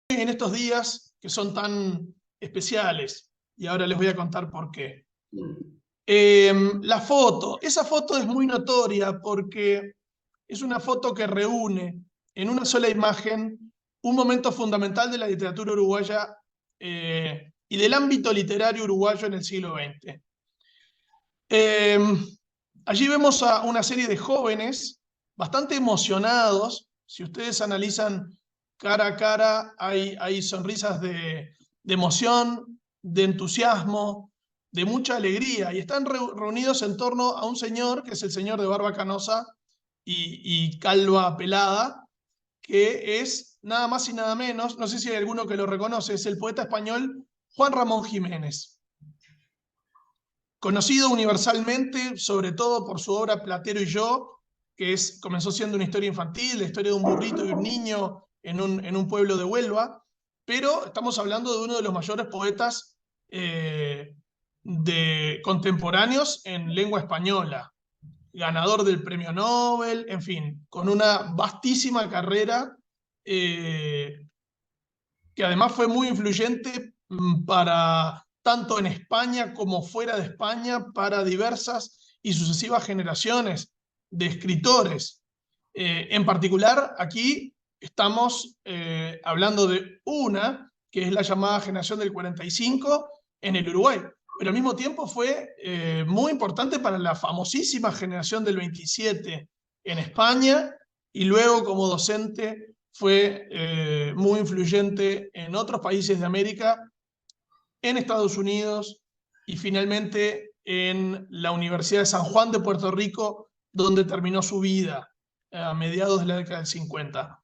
en estos días que son tan especiales, y ahora les voy a contar por qué. La foto, esa foto es muy notoria porque es una foto que reúne en una sola imagen un momento fundamental de la literatura uruguaya y del ámbito literario uruguayo en el siglo XX. Allí vemos a una serie de jóvenes bastante emocionados. Si ustedes analizan cara a cara, hay sonrisas de emoción, de entusiasmo, de mucha alegría, y están reunidos en torno a un señor, que es el señor de barba canosa y calva pelada, que es nada más y nada menos, no sé si hay alguno que lo reconoce, es el poeta español Juan Ramón Jiménez. Conocido universalmente, sobre todo por su obra Platero y yo, que comenzó siendo una historia infantil, la historia de un burrito y un niño en un pueblo de Huelva, pero estamos hablando de uno de los mayores poetas contemporáneos en lengua española, ganador del premio Nobel, en fin, con una vastísima carrera que además fue muy influyente para tanto en España como fuera de España para diversas y sucesivas generaciones de escritores. En particular, aquí estamos hablando de una, que es la llamada generación del 45 en el Uruguay, pero al mismo tiempo fue muy importante para la famosísima generación del 27 en España, y luego como docente fue muy influyente en otros países de América, en Estados Unidos y finalmente en la Universidad de San Juan de Puerto Rico, donde terminó su vida a mediados de la década del 50.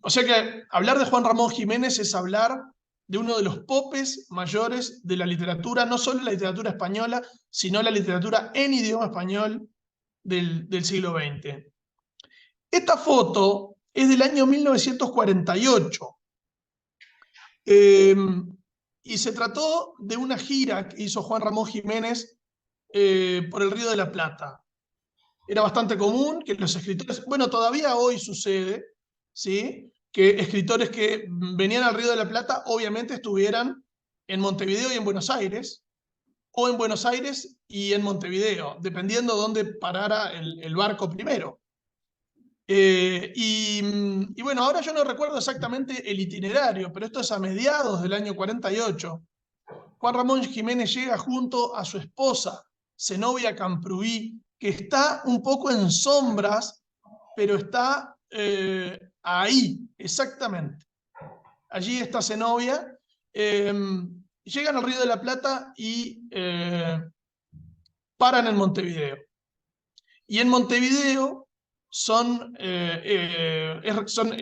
O sea que hablar de Juan Ramón Jiménez es hablar de uno de los popes mayores de la literatura, no solo la literatura española, sino la literatura en idioma español del siglo XX. Esta foto es del año 1948 y se trató de una gira que hizo Juan Ramón Jiménez por el Río de la Plata. Era bastante común que los escritores, bueno, todavía hoy sucede, ¿sí?, que escritores que venían al Río de la Plata obviamente estuvieran en Montevideo y en Buenos Aires, o en Buenos Aires y en Montevideo, dependiendo de dónde parara el barco primero. Y bueno, ahora yo no recuerdo exactamente el itinerario, pero esto es a mediados del año 48. Juan Ramón Jiménez llega junto a su esposa, Zenobia Camprubí, que está un poco en sombras, pero está ahí, exactamente. Allí está Zenobia. Llegan al Río de la Plata y paran en Montevideo. Y en Montevideo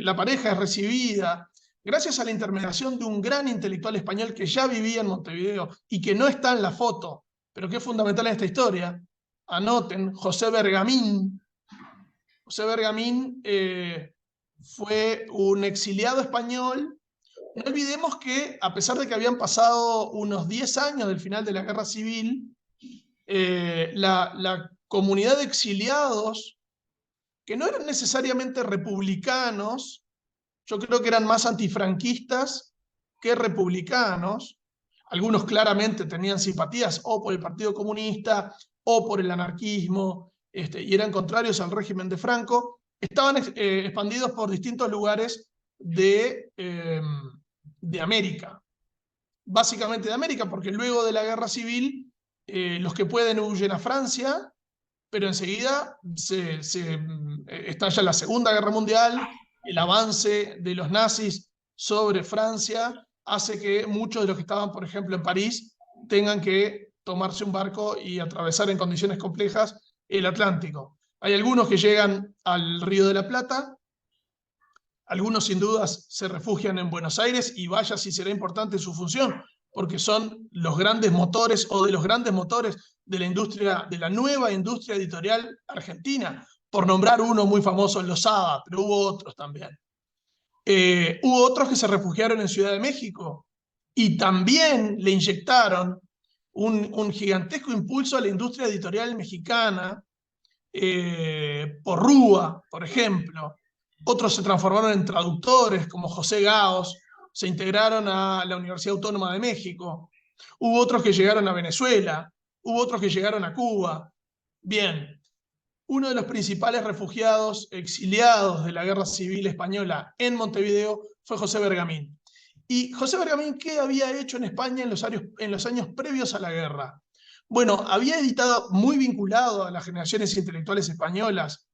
la pareja es recibida gracias a la intermediación de un gran intelectual español que ya vivía en Montevideo y que no está en la foto, pero que es fundamental en esta historia. Anoten, José Bergamín. José Bergamín fue un exiliado español. No olvidemos que, a pesar de que habían pasado unos 10 años del final de la Guerra Civil, la comunidad de exiliados, que no eran necesariamente republicanos, yo creo que eran más antifranquistas que republicanos. Algunos claramente tenían simpatías o por el Partido Comunista o por el anarquismo, y eran contrarios al régimen de Franco. Estaban expandidos por distintos lugares de América. Básicamente de América, porque luego de la Guerra Civil, los que pueden huyen a Francia, pero enseguida estalla la Segunda Guerra Mundial. El avance de los nazis sobre Francia hace que muchos de los que estaban, por ejemplo, en París, tengan que tomarse un barco y atravesar en condiciones complejas el Atlántico. Hay algunos que llegan al Río de la Plata, algunos sin dudas se refugian en Buenos Aires, y vaya si será importante su función, porque son los grandes motores o de los grandes motores de la industria, de la nueva industria editorial argentina, por nombrar uno muy famoso, Losada, pero hubo otros también. Hubo otros que se refugiaron en Ciudad de México y también le inyectaron un gigantesco impulso a la industria editorial mexicana, por Rúa, por ejemplo. Otros se transformaron en traductores, como José Gaos, se integraron a la Universidad Autónoma de México. Hubo otros que llegaron a Venezuela, hubo otros que llegaron a Cuba. Bien, uno de los principales refugiados exiliados de la Guerra Civil Española en Montevideo fue José Bergamín. ¿Y José Bergamín qué había hecho en España en los años previos a la guerra? Bueno, había editado, muy vinculado a las generaciones intelectuales españolas,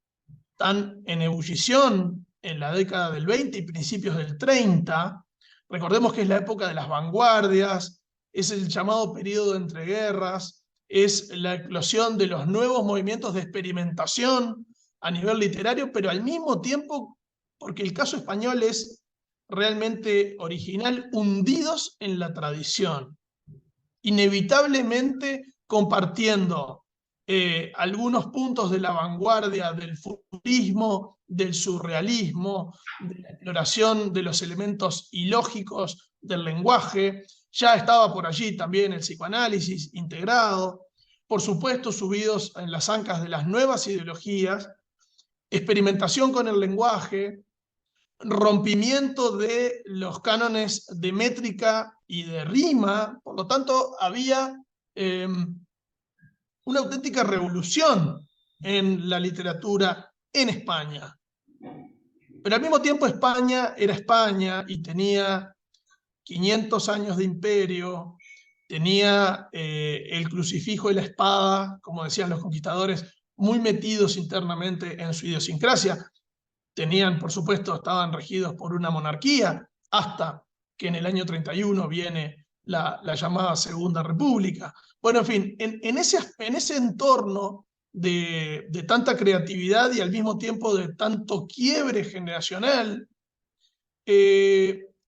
tan en ebullición en la década del 20 y principios del 30. Recordemos que es la época de las vanguardias, es el llamado periodo de entreguerras, es la eclosión de los nuevos movimientos de experimentación a nivel literario, pero al mismo tiempo, porque el caso español es realmente original, hundidos en la tradición, inevitablemente compartiendo algunos puntos de la vanguardia del futurismo, del surrealismo, de la exploración de los elementos ilógicos del lenguaje. Ya estaba por allí también el psicoanálisis integrado, por supuesto subidos en las ancas de las nuevas ideologías, experimentación con el lenguaje, rompimiento de los cánones de métrica y de rima. Por lo tanto, había una auténtica revolución en la literatura en España. Pero al mismo tiempo España era España y tenía 500 años de imperio, tenía el crucifijo y la espada, como decían los conquistadores, muy metidos internamente en su idiosincrasia. Tenían, por supuesto, estaban regidos por una monarquía, hasta que en el año 31 viene la llamada Segunda República. Bueno, en fin, en ese entorno de tanta creatividad y al mismo tiempo de tanto quiebre generacional,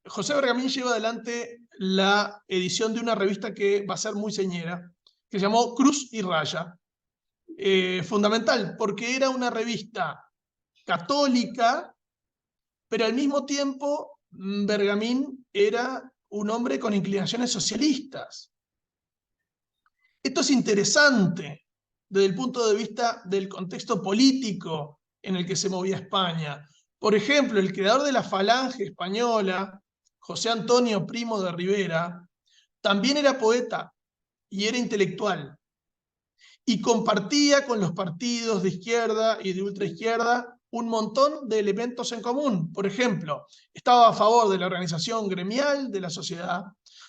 José Bergamín lleva adelante la edición de una revista que va a ser muy señera, que se llamó Cruz y Raya. Fundamental, porque era una revista católica, pero al mismo tiempo Bergamín era un hombre con inclinaciones socialistas. Esto es interesante desde el punto de vista del contexto político en el que se movía España. Por ejemplo, el creador de la Falange española, José Antonio Primo de Rivera, también era poeta y era intelectual, y compartía con los partidos de izquierda y de ultraizquierda un montón de elementos en común. Por ejemplo, estaba a favor de la organización gremial de la sociedad,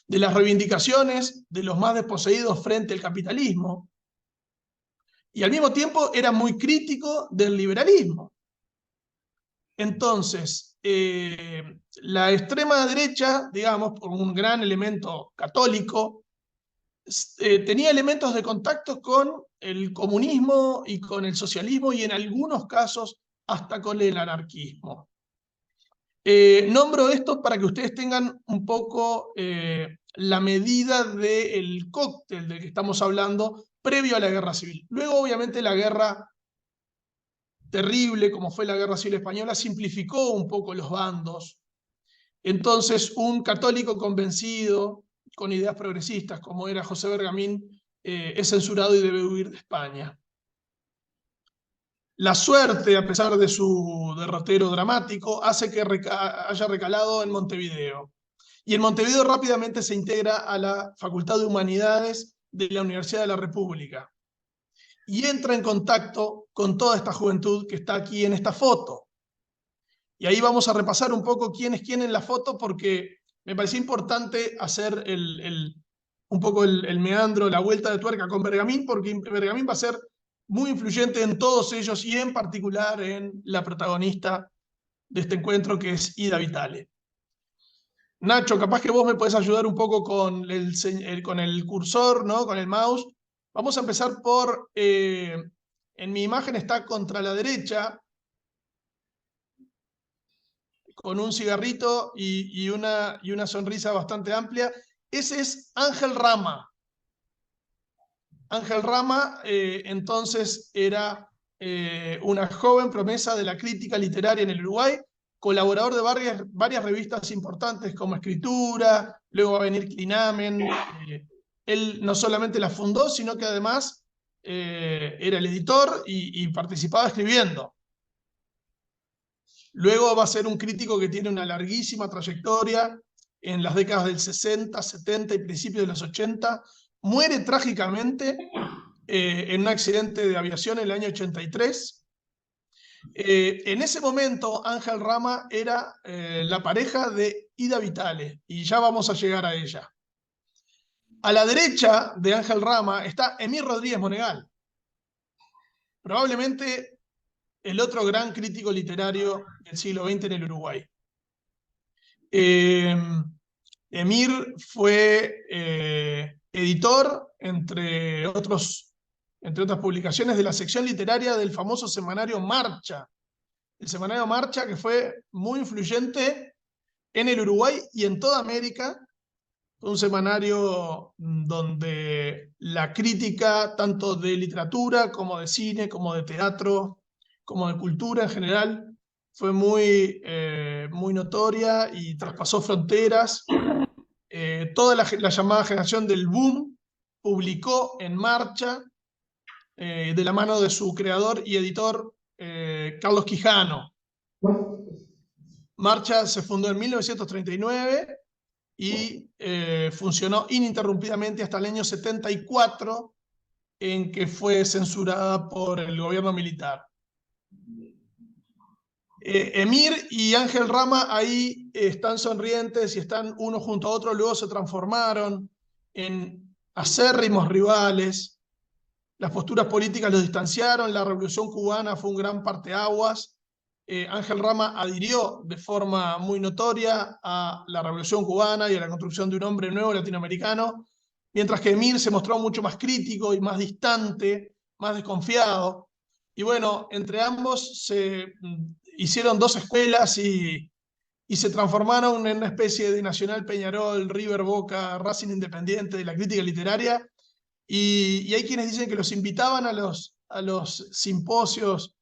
de las reivindicaciones de los más desposeídos frente al capitalismo, y al mismo tiempo era muy crítico del liberalismo. Entonces, la extrema derecha, digamos, por un gran elemento católico, tenía elementos de contacto con el comunismo y con el socialismo y en algunos casos hasta con el anarquismo. Nombro esto para que ustedes tengan un poco la medida del cóctel del que estamos hablando previo a la Guerra Civil. Luego, obviamente, la guerra terrible, como fue la Guerra Civil Española, simplificó un poco los bandos. Entonces, un católico convencido, con ideas progresistas, como era José Bergamín, es censurado y debe huir de España. La suerte, a pesar de su derrotero dramático, hace que haya recalado en Montevideo. Y en Montevideo rápidamente se integra a la Facultad de Humanidades de la Universidad de la República. Y entra en contacto con toda esta juventud que está aquí en esta foto. Y ahí vamos a repasar un poco quién es quién en la foto, porque me pareció importante hacer un poco el meandro, la vuelta de tuerca con Bergamín, porque Bergamín va a ser muy influyente en todos ellos y en particular en la protagonista de este encuentro, que es Ida Vitale. Nacho, capaz que vos me podés ayudar un poco con el cursor, ¿no? Con el mouse. Vamos a empezar por, en mi imagen está contra la derecha, con un cigarrito y una sonrisa bastante amplia. Ese es Ángel Rama. Ángel Rama, entonces, era una joven promesa de la crítica literaria en el Uruguay, colaborador de varias revistas importantes como Escritura, luego va a venir Clinamen. Él no solamente la fundó, sino que además era el editor y participaba escribiendo. Luego va a ser un crítico que tiene una larguísima trayectoria en las décadas del 60, 70 y principios de los 80, muere trágicamente en un accidente de aviación en el año 83. En ese momento, Ángel Rama era la pareja de Ida Vitale, y ya vamos a llegar a ella. A la derecha de Ángel Rama está Emir Rodríguez Monegal, probablemente el otro gran crítico literario del siglo XX en el Uruguay. Emir fue editor, entre otras publicaciones, de la sección literaria del famoso semanario Marcha. El semanario Marcha, que fue muy influyente en el Uruguay y en toda América. Fue un semanario donde la crítica, tanto de literatura como de cine, como de teatro, como de cultura en general, fue muy notoria y traspasó fronteras. Toda la llamada generación del boom publicó en Marcha, de la mano de su creador y editor, Carlos Quijano. Marcha se fundó en 1939 y funcionó ininterrumpidamente hasta el año 74, en que fue censurada por el gobierno militar. Emir y Ángel Rama ahí están sonrientes y están uno junto a otro, luego se transformaron en acérrimos rivales. Las posturas políticas los distanciaron, la Revolución Cubana fue un gran parteaguas. Ángel Rama adhirió de forma muy notoria a la Revolución Cubana y a la construcción de un hombre nuevo latinoamericano, mientras que Emir se mostró mucho más crítico y más distante, más desconfiado. Y bueno, entre ambos se hicieron dos escuelas y se transformaron en una especie de Nacional Peñarol, River Boca, Racing Independiente de la crítica literaria. Y hay quienes dicen que los invitaban a los simposios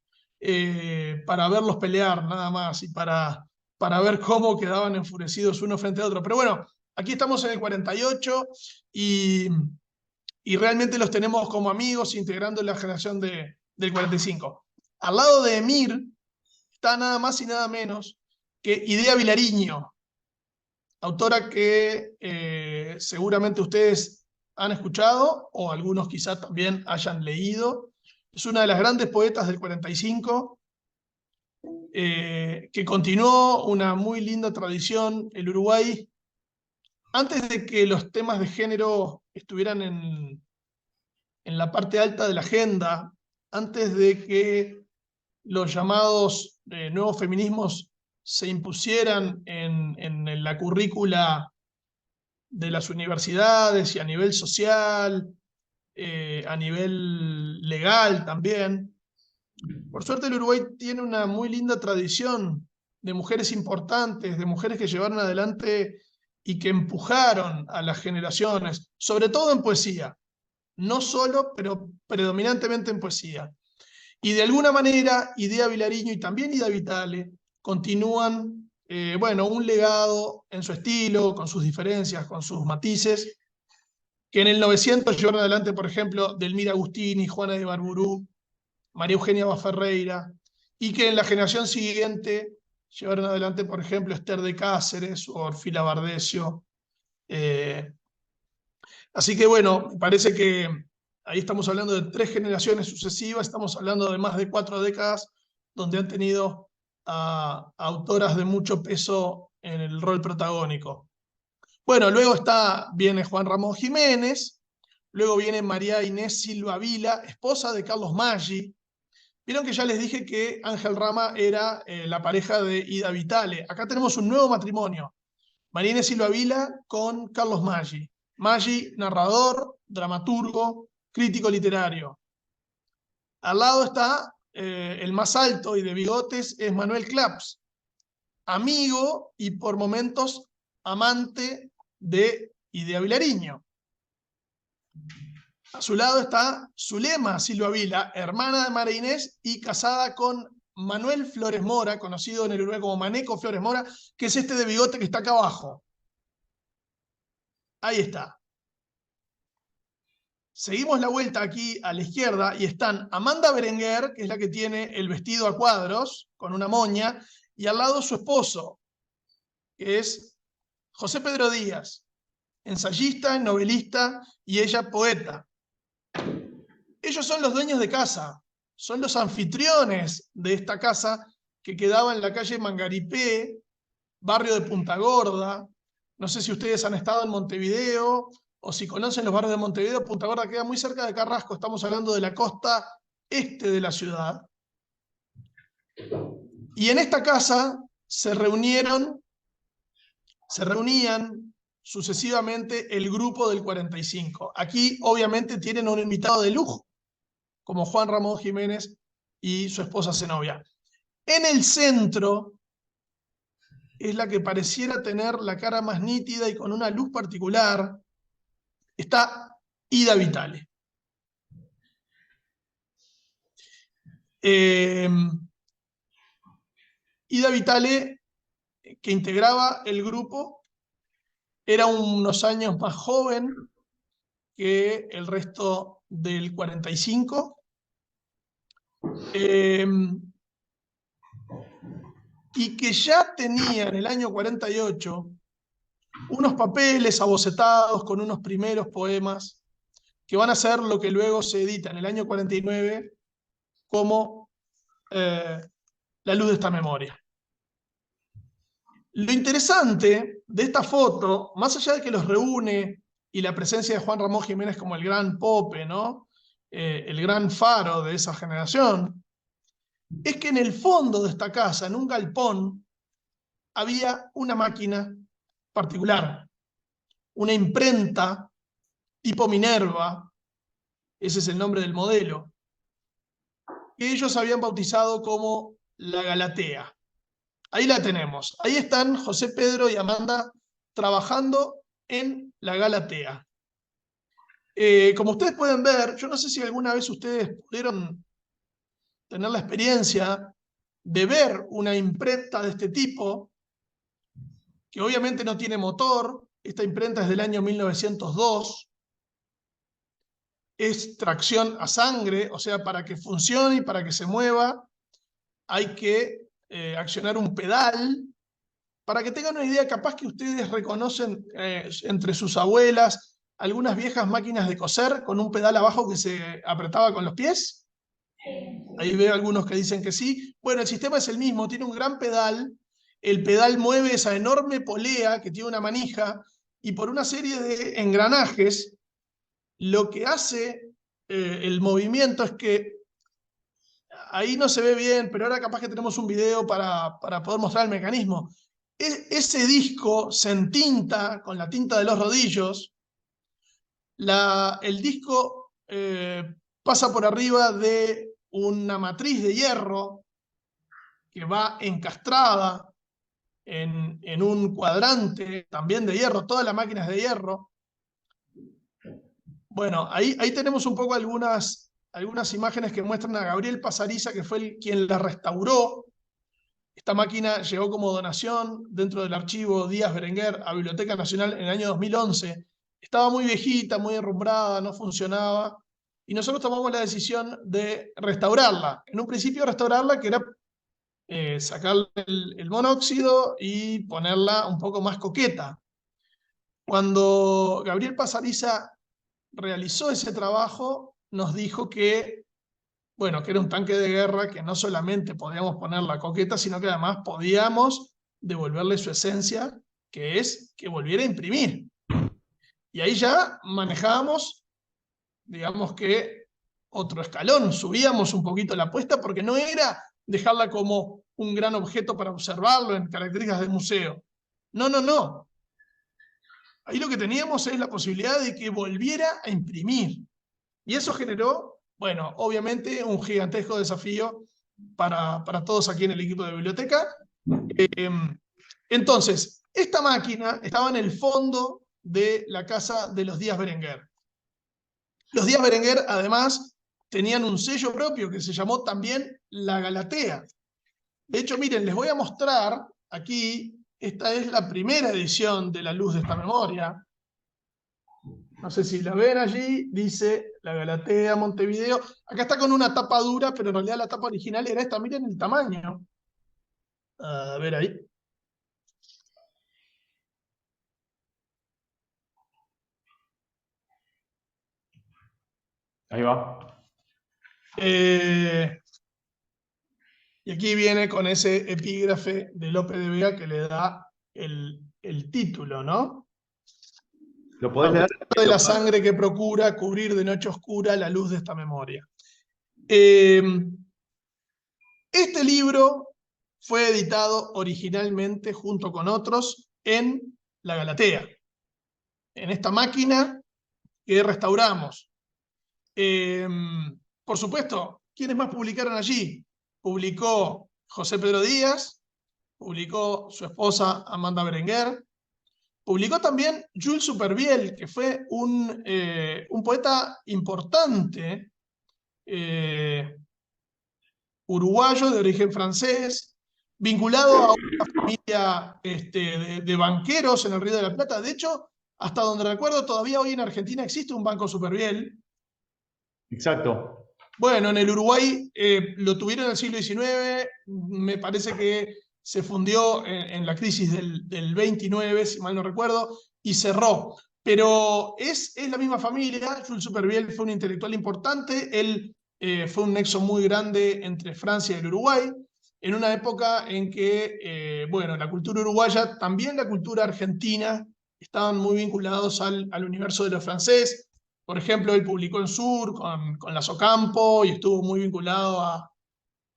para verlos pelear nada más y para ver cómo quedaban enfurecidos uno frente a otro. Pero bueno, aquí estamos en el 48 y realmente los tenemos como amigos integrando la generación del 45. Al lado de Emir está nada más y nada menos que Idea Vilariño, autora que seguramente ustedes han escuchado, o algunos quizá también hayan leído. Es una de las grandes poetas del 45, que continuó una muy linda tradición. El Uruguay, antes de que los temas de género estuvieran en la parte alta de la agenda, antes de que los llamados nuevos feminismos se impusieran en la currícula de las universidades y a nivel social, a nivel legal también. Por suerte el Uruguay tiene una muy linda tradición de mujeres importantes, de mujeres que llevaron adelante y que empujaron a las generaciones, sobre todo en poesía, no solo, pero predominantemente en poesía. Y de alguna manera, Idea Vilariño y también Ida Vitale continúan, bueno, un legado en su estilo, con sus diferencias, con sus matices, que en el 900 llevaron adelante, por ejemplo, Delmira Agustini, Juana de Barburú, María Eugenia Baferreira, y que en la generación siguiente llevaron adelante, por ejemplo, Esther de Cáceres o Orfila Bardesio. Así que bueno, parece que ahí estamos hablando de 3 generaciones sucesivas, estamos hablando de más de 4 décadas donde han tenido a autoras de mucho peso en el rol protagónico. Bueno, luego viene Juan Ramón Jiménez, luego viene María Inés Silva Vila, esposa de Carlos Maggi. Vieron que ya les dije que Ángel Rama era la pareja de Ida Vitale. Acá tenemos un nuevo matrimonio. María Inés Silva Vila con Carlos Maggi. Maggi, narrador, dramaturgo, crítico literario. Al lado está el más alto y de bigotes, es Manuel Claps, amigo y por momentos amante de Idea Vilariño. A su lado está Zulema Silva Vila, hermana de María Inés y casada con Manuel Flores Mora, conocido en el Uruguay como Maneco Flores Mora, que es este de bigote que está acá abajo. Ahí está. Seguimos la vuelta aquí a la izquierda y están Amanda Berenguer, que es la que tiene el vestido a cuadros, con una moña, y al lado su esposo, que es José Pedro Díaz, ensayista, novelista y ella poeta. Ellos son los dueños de casa, son los anfitriones de esta casa que quedaba en la calle Mangaripé, barrio de Punta Gorda. No sé si ustedes han estado en Montevideo o si conocen los barrios de Montevideo. Punta Gorda queda muy cerca de Carrasco, estamos hablando de la costa este de la ciudad. Y en esta casa se reunían sucesivamente el grupo del 45. Aquí obviamente tienen un invitado de lujo, como Juan Ramón Jiménez y su esposa Zenobia. En el centro es la que pareciera tener la cara más nítida y con una luz particular, está Ida Vitale. Ida Vitale, que integraba el grupo, era unos años más joven que el resto del 45. Y que ya tenía en el año 48 unos papeles abocetados con unos primeros poemas que van a ser lo que luego se edita en el año 49 como La luz de esta memoria. Lo interesante de esta foto, más allá de que los reúne y la presencia de Juan Ramón Jiménez como el gran pope, ¿no? El gran faro de esa generación, es que en el fondo de esta casa, en un galpón, había una máquina particular, una imprenta tipo Minerva, ese es el nombre del modelo, que ellos habían bautizado como la Galatea. Ahí la tenemos. Ahí están José Pedro y Amanda trabajando en la Galatea. Como ustedes pueden ver, yo no sé si alguna vez ustedes pudieron tener la experiencia de ver una imprenta de este tipo, que obviamente no tiene motor. Esta imprenta es del año 1902. Es tracción a sangre, o sea, para que funcione y para que se mueva hay que accionar un pedal. Para que tengan una idea, capaz que ustedes reconocen entre sus abuelas algunas viejas máquinas de coser con un pedal abajo que se apretaba con los pies. Ahí veo algunos que dicen que sí. Bueno, el sistema es el mismo, tiene un gran pedal. El pedal mueve esa enorme polea que tiene una manija y por una serie de engranajes lo que hace el movimiento es que ahí no se ve bien, pero ahora capaz que tenemos un video para poder mostrar el mecanismo. Ese disco se entinta con la tinta de los rodillos. El disco pasa por arriba de una matriz de hierro que va encastrada en un cuadrante también de hierro. Toda la máquina es de hierro. Bueno, ahí tenemos un poco algunas imágenes que muestran a Gabriel Pasariza, que fue quien la restauró. Esta máquina llegó como donación dentro del archivo Díaz Berenguer a Biblioteca Nacional en el año 2011. Estaba muy viejita, muy enrumbrada, no funcionaba. Y nosotros tomamos la decisión de restaurarla. En un principio restaurarla, que era sacarle el monóxido y ponerla un poco más coqueta. Cuando Gabriel Pasariza realizó ese trabajo, nos dijo que, bueno, que era un tanque de guerra, que no solamente podíamos ponerla coqueta, sino que además podíamos devolverle su esencia, que es que volviera a imprimir. Y ahí ya manejábamos, digamos que otro escalón, subíamos un poquito la apuesta, porque no era dejarla como un gran objeto para observarlo en características de museo. No, no, no. Ahí lo que teníamos es la posibilidad de que volviera a imprimir. Y eso generó, bueno, obviamente un gigantesco desafío para todos aquí en el equipo de biblioteca. Entonces, esta máquina estaba en el fondo de la casa de los Díaz Berenguer. Los Díaz Berenguer, además, tenían un sello propio que se llamó también La Galatea. De hecho, miren, les voy a mostrar aquí, esta es la primera edición de La luz de esta memoria. No sé si la ven allí, dice La Galatea, Montevideo. Acá está con una tapa dura, pero en realidad la tapa original era esta. Miren el tamaño. A ver ahí. Ahí va. Y aquí viene con ese epígrafe de Lope de Vega que le da el título, ¿no? ¿Lo podés A leer? pesar de la sangre que procura cubrir de noche oscura la luz de esta memoria. Este libro fue editado originalmente junto con otros en la Galatea, en esta máquina que restauramos. Por supuesto, ¿quiénes más publicaron allí? Publicó José Pedro Díaz, publicó su esposa Amanda Berenguer, publicó también Jules Supervielle, que fue un poeta importante, uruguayo de origen francés, vinculado a una familia de banqueros en el Río de la Plata. De hecho, hasta donde recuerdo, todavía hoy en Argentina existe un banco Supervielle. Exacto. Bueno, en el Uruguay lo tuvieron en el siglo XIX, me parece que se fundió en la crisis del 29, si mal no recuerdo, y cerró. Pero es la misma familia. Jules Supervielle fue un intelectual importante, él fue un nexo muy grande entre Francia y el Uruguay, en una época en que, bueno, la cultura uruguaya, también la cultura argentina, estaban muy vinculados al universo de lo francés. Por ejemplo, él publicó en Sur con Las Ocampo y estuvo muy vinculado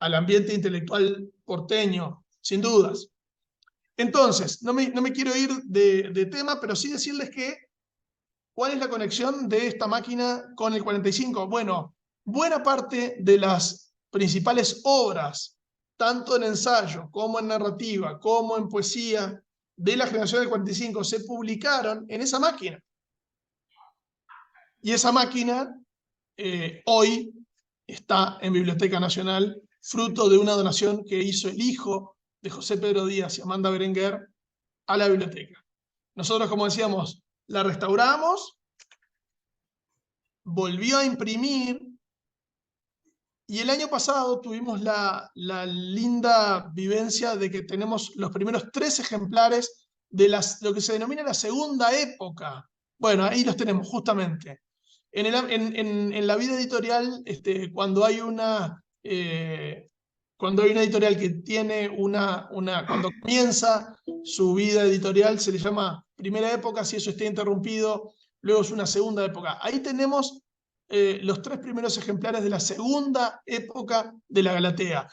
al ambiente intelectual porteño, sin dudas. Entonces, no me quiero ir de tema, pero sí decirles que ¿cuál es la conexión de esta máquina con el 45? Bueno, buena parte de las principales obras, tanto en ensayo como en narrativa, como en poesía, de la generación del 45, se publicaron en esa máquina. Y esa máquina hoy está en Biblioteca Nacional, fruto de una donación que hizo el hijo de José Pedro Díaz y Amanda Berenguer a la biblioteca. Nosotros, como decíamos, la restauramos, volvió a imprimir, y el año pasado tuvimos la linda vivencia de que tenemos los primeros 3 ejemplares de lo que se denomina la segunda época. Bueno, ahí los tenemos justamente. En la vida editorial, cuando hay una editorial que tiene cuando comienza su vida editorial, se le llama primera época. Si eso está interrumpido, luego es una segunda época. Ahí tenemos los 3 primeros ejemplares de la segunda época de la Galatea.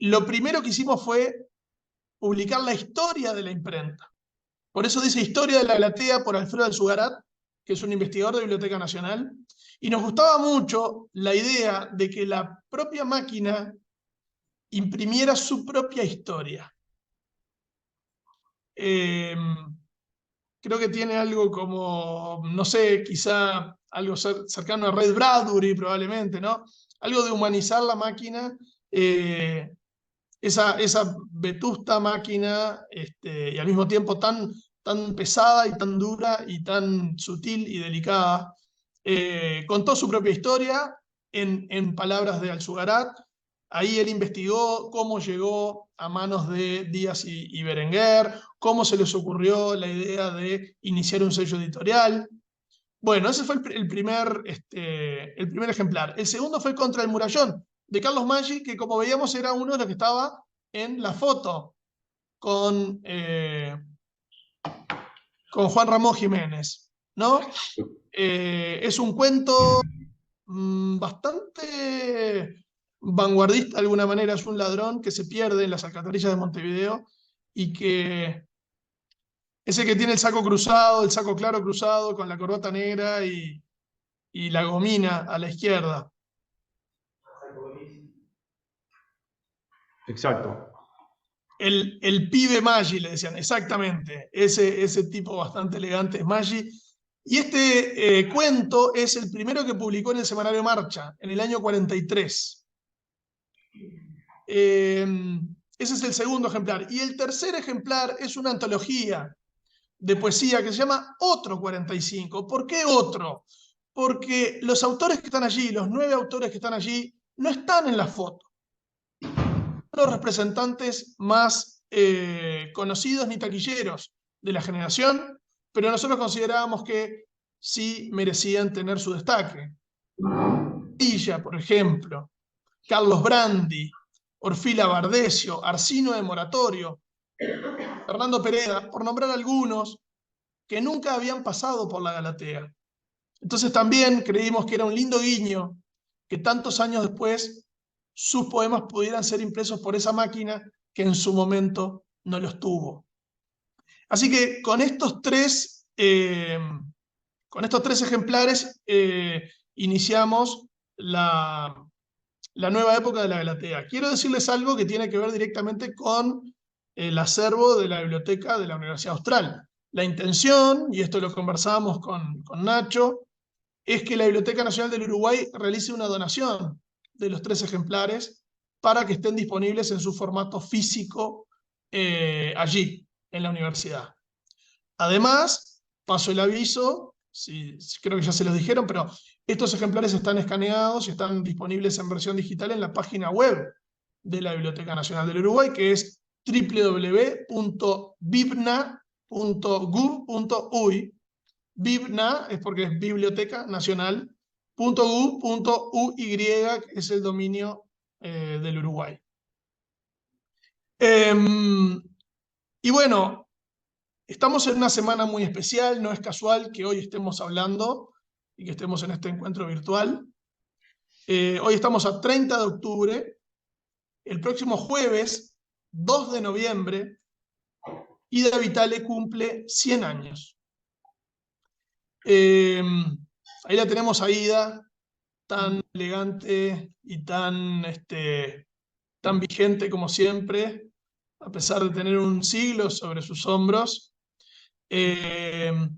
Lo primero que hicimos fue publicar la historia de la imprenta. Por eso dice Historia de la Galatea por Alfredo Alzugarat, que es un investigador de Biblioteca Nacional. Y nos gustaba mucho la idea de que la propia máquina imprimiera su propia historia. Creo que tiene algo como, no sé, quizá algo cercano a Ray Bradbury probablemente, ¿no? Algo de humanizar la máquina, esa vetusta máquina, y al mismo tiempo tan pesada y tan dura y tan sutil y delicada. Contó su propia historia en palabras de Alzugarat. Ahí él investigó cómo llegó a manos de Díaz y Berenguer, cómo se les ocurrió la idea de iniciar un sello editorial. Bueno, ese fue el primer ejemplar. El segundo fue Contra el Murallón, de Carlos Maggi, que como veíamos era uno de los que estaba en la foto con Juan Ramón Jiménez, ¿no? Es un cuento bastante vanguardista de alguna manera. Es un ladrón que se pierde en las alcantarillas de Montevideo y que ese que tiene el saco cruzado, el saco claro cruzado con la corbata negra y la gomina a la izquierda. Exacto. El pibe Maggi, le decían, exactamente. Ese tipo bastante elegante es Maggi. Y este cuento es el primero que publicó en el semanario Marcha, en el año 43. Ese es el segundo ejemplar. Y el tercer ejemplar es una antología de poesía que se llama Otro 45. ¿Por qué otro? Porque los autores que están allí, los 9 autores que están allí, no están en la foto. Son los representantes más conocidos ni taquilleros de la generación, pero nosotros considerábamos que sí merecían tener su destaque. Villa, por ejemplo, Carlos Brandi, Orfila Bardesio, Arsino de Moratorio, Fernando Pereda, por nombrar algunos que nunca habían pasado por la Galatea. Entonces también creímos que era un lindo guiño que tantos años después sus poemas pudieran ser impresos por esa máquina que en su momento no los tuvo. Así que con estos tres ejemplares iniciamos la nueva época de la Galatea. Quiero decirles algo que tiene que ver directamente con el acervo de la biblioteca de la Universidad Austral. La intención, y esto lo conversábamos con Nacho, es que la Biblioteca Nacional del Uruguay realice una donación de los 3 ejemplares para que estén disponibles en su formato físico allí, en la universidad. Además, paso el aviso, creo que ya se los dijeron, pero estos ejemplares están escaneados y están disponibles en versión digital en la página web de la Biblioteca Nacional del Uruguay, que es www.bibna.gov.uy. Bibna es porque es Biblioteca Nacional, .gu.uy, que es el dominio del Uruguay. Y bueno, estamos en una semana muy especial, no es casual que hoy estemos hablando y que estemos en este encuentro virtual. Hoy estamos a 30 de octubre, el próximo jueves, 2 de noviembre, Ida Vitale cumple 100 años. Ahí la tenemos a Ida, tan elegante y tan vigente como siempre, a pesar de tener un siglo sobre sus hombros. Ida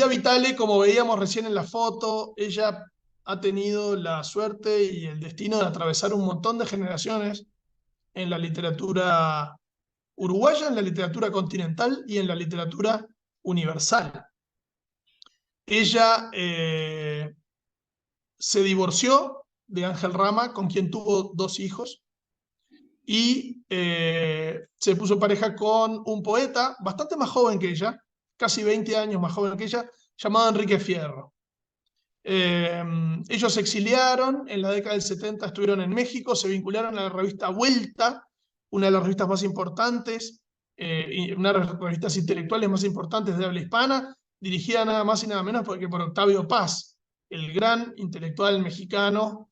Vitale, como veíamos recién en la foto, ella ha tenido la suerte y el destino de atravesar un montón de generaciones en la literatura uruguaya, en la literatura continental y en la literatura universal. Ella se divorció de Ángel Rama, con quien tuvo 2 hijos, y se puso pareja con un poeta bastante más joven que ella, casi 20 años más joven que ella, llamado Enrique Fierro. Ellos se exiliaron, en la década del 70 estuvieron en México, se vincularon a la revista Vuelta, una de las revistas más importantes, una de las revistas intelectuales más importantes de habla hispana, dirigida nada más y nada menos por Octavio Paz, el gran intelectual mexicano,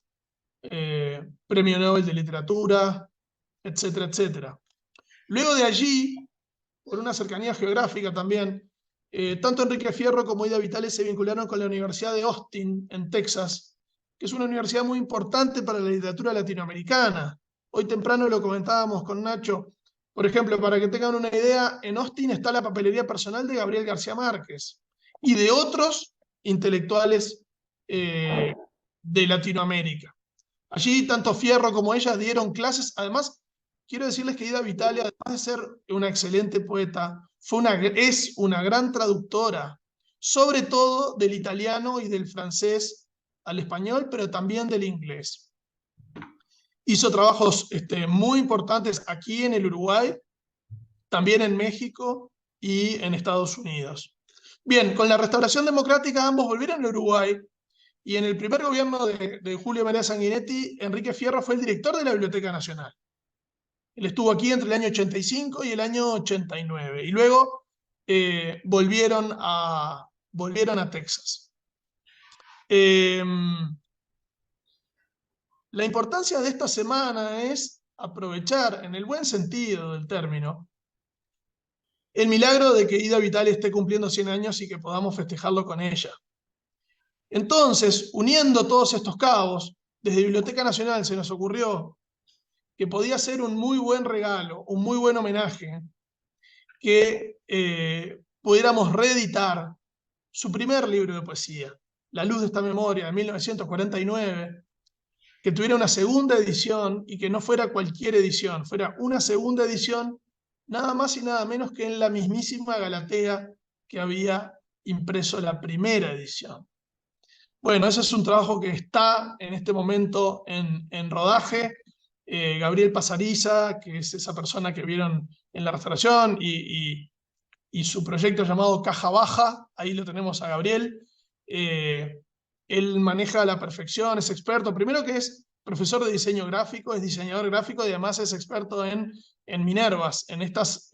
premio Nobel de Literatura, etcétera, etcétera. Luego de allí, por una cercanía geográfica también, tanto Enrique Fierro como Ida Vitale se vincularon con la Universidad de Austin, en Texas, que es una universidad muy importante para la literatura latinoamericana. Hoy temprano lo comentábamos con Nacho. Por ejemplo, para que tengan una idea, en Austin está la papelería personal de Gabriel García Márquez y de otros intelectuales de Latinoamérica. Allí tanto Fierro como ella dieron clases. Además, quiero decirles que Ida Vitale, además de ser una excelente poeta, es una gran traductora, sobre todo del italiano y del francés al español, pero también del inglés. Hizo trabajos muy importantes aquí en el Uruguay, también en México y en Estados Unidos. Bien, con la restauración democrática ambos volvieron al Uruguay, y en el primer gobierno de Julio María Sanguinetti, Enrique Fierro fue el director de la Biblioteca Nacional. Él estuvo aquí entre el año 85 y el año 89, y luego volvieron a Texas. La importancia de esta semana es aprovechar, en el buen sentido del término, el milagro de que Ida Vitale esté cumpliendo 100 años y que podamos festejarlo con ella. Entonces, uniendo todos estos cabos, desde Biblioteca Nacional se nos ocurrió que podía ser un muy buen regalo, un muy buen homenaje, que pudiéramos reeditar su primer libro de poesía, La luz de esta memoria, de 1949, que tuviera una segunda edición y que no fuera cualquier edición, fuera una segunda edición, nada más y nada menos que en la mismísima Galatea que había impreso la primera edición. Bueno, ese es un trabajo que está en este momento en rodaje. Gabriel Pasariza, que es esa persona que vieron en la restauración, y su proyecto llamado Caja Baja, ahí lo tenemos a Gabriel. él maneja a la perfección, es experto. Primero que es profesor de diseño gráfico, es diseñador gráfico y además es experto en Minervas, en estas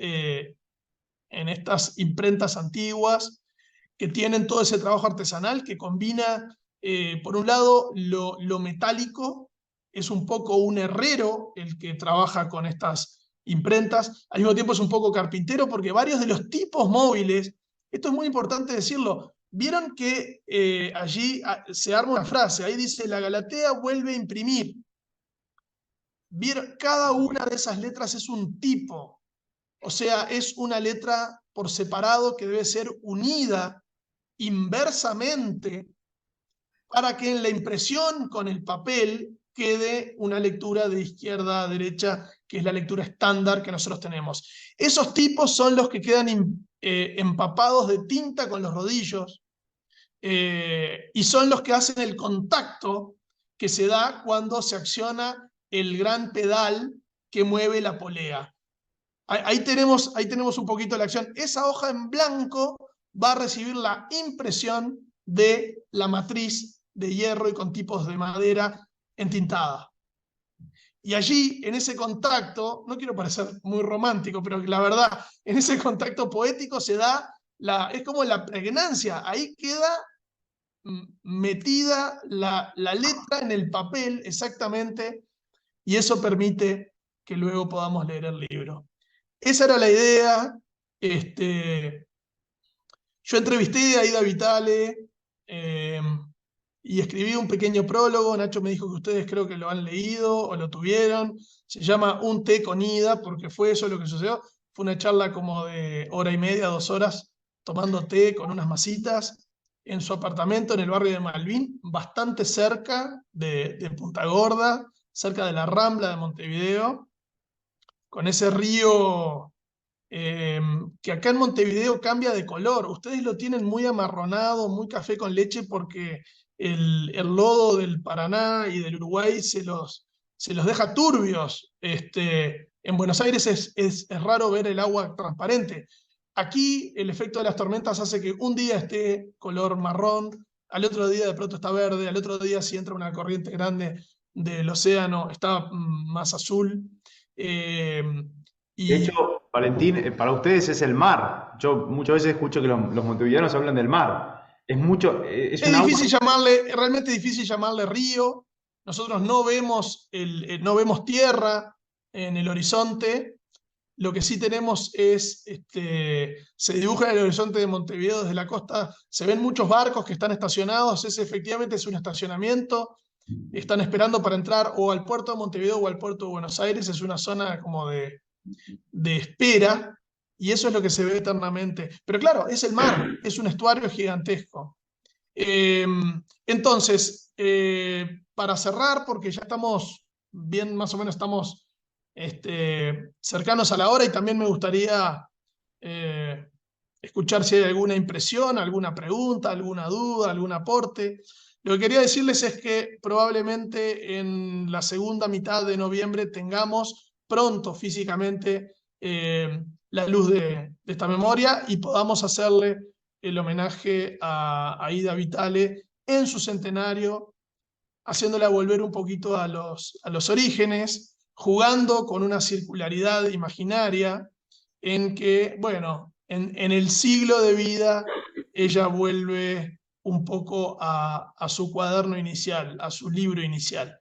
imprentas antiguas que tienen todo ese trabajo artesanal que combina, por un lado, lo metálico, es un poco un herrero el que trabaja con estas imprentas, al mismo tiempo es un poco carpintero porque varios de los tipos móviles, esto es muy importante decirlo, vieron que allí se arma una frase, ahí dice, la Galatea vuelve a imprimir. ¿Vieron? Cada una de esas letras es un tipo, o sea, es una letra por separado que debe ser unida inversamente para que en la impresión con el papel quede una lectura de izquierda a derecha, que es la lectura estándar que nosotros tenemos. Esos tipos son los que quedan empapados de tinta con los rodillos y son los que hacen el contacto que se da cuando se acciona el gran pedal que mueve la polea. Ahí tenemos un poquito la acción. Esa hoja en blanco va a recibir la impresión de la matriz de hierro y con tipos de madera entintada. Y allí, en ese contacto, no quiero parecer muy romántico, pero la verdad, en ese contacto poético se da, es como la pregnancia, ahí queda metida la letra en el papel exactamente, y eso permite que luego podamos leer el libro. Esa era la idea. Yo entrevisté a Aida Vitale y escribí un pequeño prólogo. Nacho me dijo que ustedes creo que lo han leído o lo tuvieron. Se llama Un té con Ida, porque fue eso lo que sucedió. Fue una charla como de hora y media, 2 horas, tomando té con unas masitas en su apartamento en el barrio de Malvin, bastante cerca de Punta Gorda, cerca de la Rambla de Montevideo, con ese río que acá en Montevideo cambia de color. Ustedes lo tienen muy amarronado, muy café con leche, porque el lodo del Paraná y del Uruguay se los deja turbios. En Buenos Aires es raro ver el agua transparente. Aquí el efecto de las tormentas hace que un día esté color marrón, al otro día de pronto está verde, al otro día si entra una corriente grande del océano está más azul. Eh, De y hecho, Valentín, para ustedes es el mar. Yo muchas veces escucho que los montevideanos hablan del mar. Es mucho, es Es un agua. difícil llamarle, realmente difícil llamarle río. Nosotros no vemos, no vemos tierra en el horizonte. Lo que sí tenemos es, se dibuja en el horizonte de Montevideo desde la costa, se ven muchos barcos que están estacionados, efectivamente es un estacionamiento, están esperando para entrar o al puerto de Montevideo o al puerto de Buenos Aires, es una zona como de espera, y eso es lo que se ve eternamente. Pero claro, es el mar, es un estuario gigantesco. Entonces, para cerrar, porque ya estamos bien, más o menos estamos cercanos a la hora y también me gustaría eh, escuchar si hay alguna impresión, alguna pregunta, alguna duda, algún aporte. Lo que quería decirles es que probablemente en la segunda mitad de noviembre tengamos pronto físicamente la luz de esta memoria y podamos hacerle el homenaje a Aida Vitale en su centenario, haciéndola volver un poquito a los orígenes, jugando con una circularidad imaginaria en que, bueno, en el siglo de vida ella vuelve un poco a su cuaderno inicial, a su libro inicial.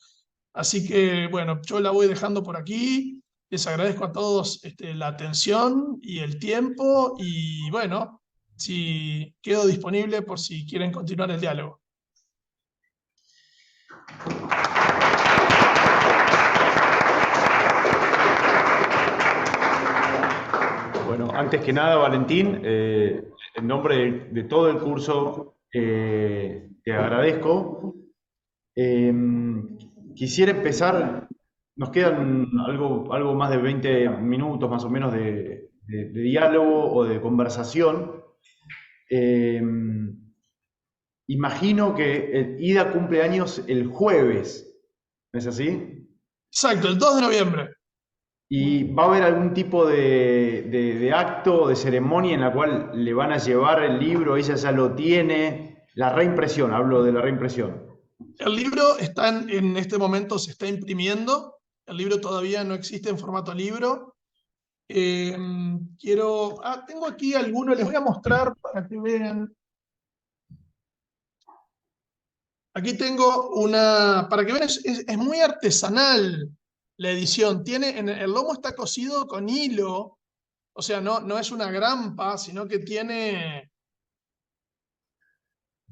Así que, bueno, yo la voy dejando por aquí. Les agradezco a todos la atención y el tiempo y, bueno, si quedo disponible por si quieren continuar el diálogo. Bueno, antes que nada, Valentín, en nombre de todo el curso, te agradezco. Quisiera empezar, nos quedan algo más de 20 minutos más o menos de diálogo o de conversación. Imagino que Ida cumple años el jueves, ¿no es así? Exacto, el 2 de noviembre. ¿Y va a haber algún tipo de acto, de ceremonia en la cual le van a llevar el libro, ella ya lo tiene? La reimpresión, hablo de la reimpresión. El libro está en este momento se está imprimiendo. El libro todavía no existe en formato libro. Tengo aquí algunos, les voy a mostrar para que vean. Aquí tengo para que vean, es muy artesanal la edición. El lomo está cosido con hilo, o sea, no es una grampa, sino que tiene.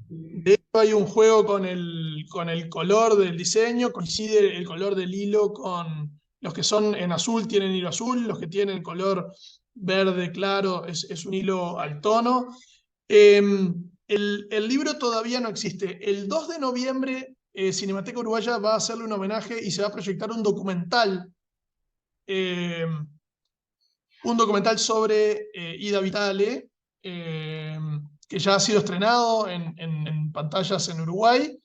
De hecho, hay un juego con el color del diseño, coincide el color del hilo con los que son en azul, tienen hilo azul, los que tienen color verde claro es un hilo al tono. El libro todavía no existe. El 2 de noviembre, Cinemateca Uruguaya va a hacerle un homenaje y se va a proyectar un documental sobre Ida Vitale, que ya ha sido estrenado en pantallas en Uruguay.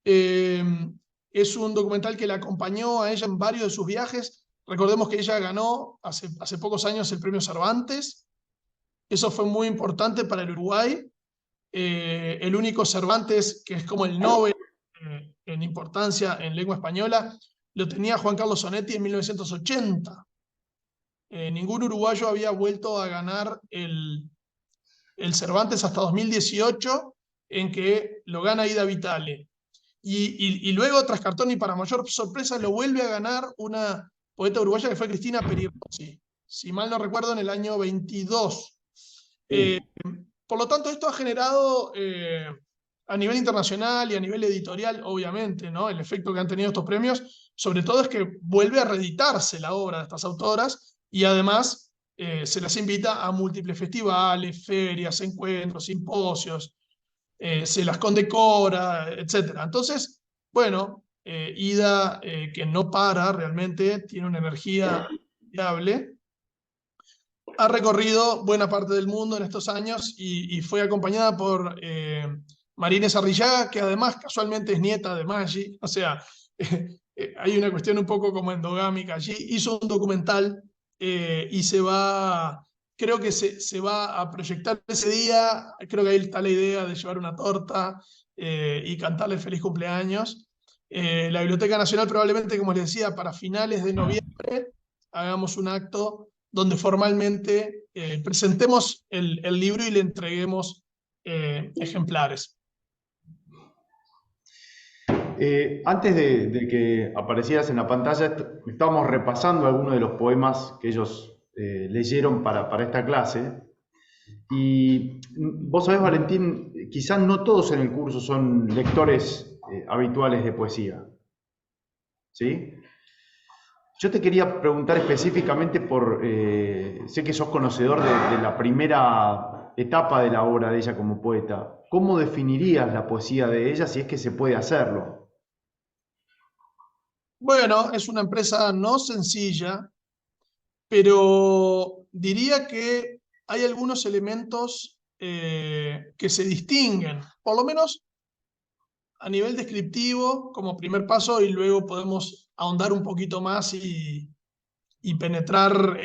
Es un documental que la acompañó a ella en varios de sus viajes. Recordemos que ella ganó hace pocos años el premio Cervantes. Eso fue muy importante para el Uruguay. El único Cervantes, que es como el Nobel en importancia en lengua española, lo tenía Juan Carlos Onetti en 1980. Ningún uruguayo había vuelto a ganar el Cervantes hasta 2018, en que lo gana Ida Vitale. Y luego, tras cartón y para mayor sorpresa, lo vuelve a ganar una poeta uruguaya que fue Cristina Peri Rossi, si mal no recuerdo, en el año 22. Por lo tanto, esto ha generado a nivel internacional y a nivel editorial, obviamente, ¿no? El efecto que han tenido estos premios, sobre todo es que vuelve a reeditarse la obra de estas autoras y además se las invita a múltiples festivales, ferias, encuentros, simposios, se las condecora, etc. Entonces, bueno, Ida, que no para realmente, tiene una energía fiable, ha recorrido buena parte del mundo en estos años y fue acompañada por Marínez Arrillaga, que además casualmente es nieta de Maggi, o sea, hay una cuestión un poco como endogámica allí. Hizo un documental y creo que se va a proyectar ese día, creo que ahí está la idea de llevar una torta y cantarle feliz cumpleaños. La Biblioteca Nacional probablemente, como les decía, para finales de noviembre hagamos un acto donde formalmente presentemos el libro y le entreguemos ejemplares. Antes de que aparecieras en la pantalla, estábamos repasando algunos de los poemas que ellos leyeron para esta clase. Y vos sabés, Valentín, quizás no todos en el curso son lectores habituales de poesía. ¿Sí? Yo te quería preguntar específicamente sé que sos conocedor de la primera etapa de la obra de ella como poeta. ¿Cómo definirías la poesía de ella si es que se puede hacerlo? Bueno, es una empresa no sencilla, pero diría que hay algunos elementos que se distinguen, por lo menos a nivel descriptivo como primer paso, y luego podemos ahondar un poquito más y penetrar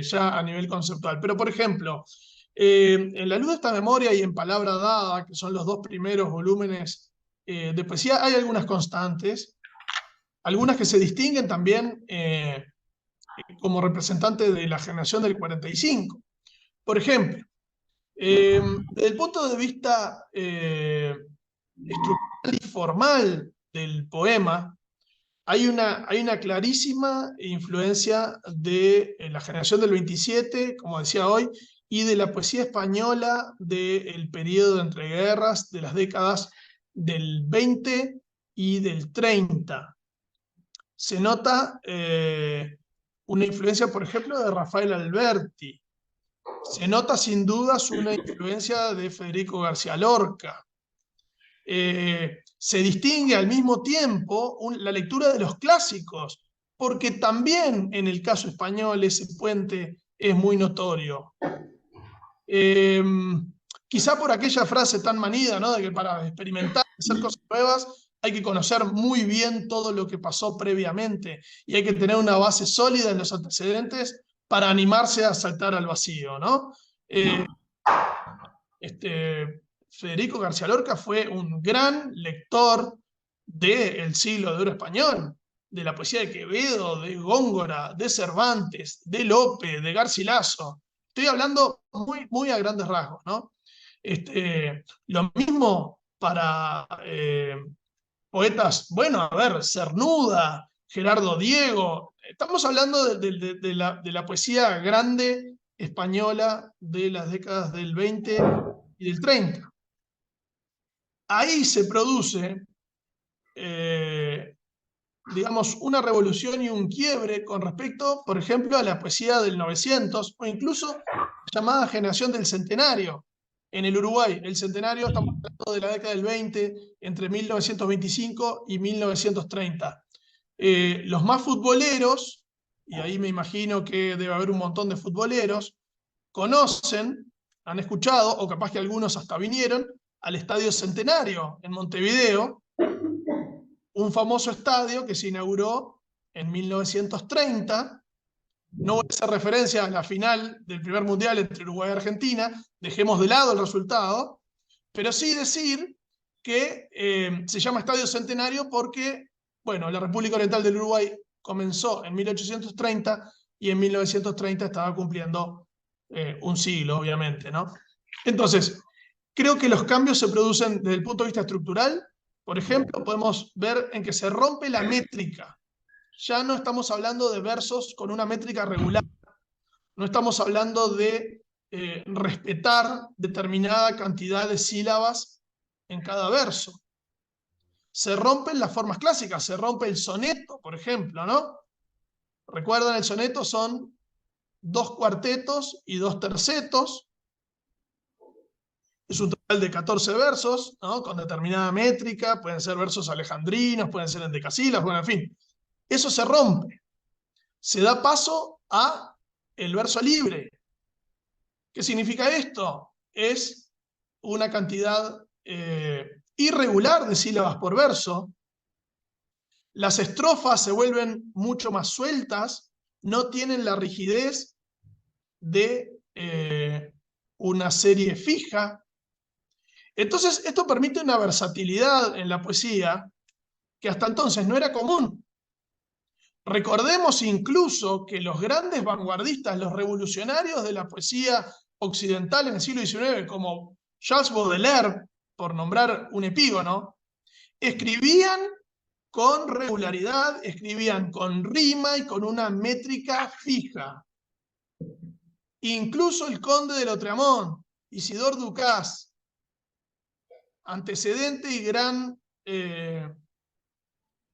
ya a nivel conceptual. Pero, por ejemplo, en La luz de esta memoria y en Palabra dada, que son los dos primeros volúmenes de poesía, hay algunas constantes, algunas que se distinguen también como representantes de la generación del 45. Por ejemplo, desde el punto de vista estructural y formal del poema, hay una clarísima influencia de la generación del 27, como decía hoy, y de la poesía española del periodo de entreguerras, de las décadas del 20 y del 30. Se nota una influencia, por ejemplo, de Rafael Alberti. Se nota sin dudas una influencia de Federico García Lorca. Se distingue al mismo tiempo la lectura de los clásicos, porque también en el caso español ese puente es muy notorio. Quizá por aquella frase tan manida, ¿no?, de que para experimentar, hacer cosas nuevas, hay que conocer muy bien todo lo que pasó previamente y hay que tener una base sólida en los antecedentes para animarse a saltar al vacío, ¿no? Federico García Lorca fue un gran lector del siglo de oro español, de la poesía de Quevedo, de Góngora, de Cervantes, de Lope, de Garcilaso. Estoy hablando muy, muy a grandes rasgos, ¿no? Lo mismo para poetas, bueno, a ver, Cernuda, Gerardo Diego. Estamos hablando de la poesía grande española de las décadas del 20 y del 30. Ahí se produce, digamos, una revolución y un quiebre con respecto, por ejemplo, a la poesía del 900 o incluso llamada generación del centenario. En el Uruguay, el centenario, estamos hablando de la década del 20, entre 1925 y 1930. Los más futboleros, y ahí me imagino que debe haber un montón de futboleros, conocen, han escuchado, o capaz que algunos hasta vinieron, al Estadio Centenario en Montevideo, un famoso estadio que se inauguró en 1930. No voy a hacer referencia a la final del primer mundial entre Uruguay y Argentina, dejemos de lado el resultado, pero sí decir que se llama Estadio Centenario porque, bueno, la República Oriental del Uruguay comenzó en 1830 y en 1930 estaba cumpliendo un siglo, obviamente, ¿no? Entonces, creo que los cambios se producen desde el punto de vista estructural. Por ejemplo, podemos ver en que se rompe la métrica. Ya no estamos hablando de versos con una métrica regular. No estamos hablando de respetar determinada cantidad de sílabas en cada verso. Se rompen las formas clásicas, se rompe el soneto, por ejemplo, ¿no? Recuerdan, el soneto son 2 cuartetos y 2 tercetos. Es un total de 14 versos, ¿no? Con determinada métrica, pueden ser versos alejandrinos, pueden ser endecasílabos, bueno, en fin. Eso se rompe. Se da paso a el verso libre. ¿Qué significa esto? Es una cantidad irregular de sílabas por verso. Las estrofas se vuelven mucho más sueltas, no tienen la rigidez de una serie fija. Entonces, esto permite una versatilidad en la poesía que hasta entonces no era común. Recordemos incluso que los grandes vanguardistas, los revolucionarios de la poesía occidental en el siglo XIX, como Charles Baudelaire, por nombrar un epígono, escribían con regularidad, escribían con rima y con una métrica fija. Incluso el conde de Lautréamont, Isidore Ducas, antecedente y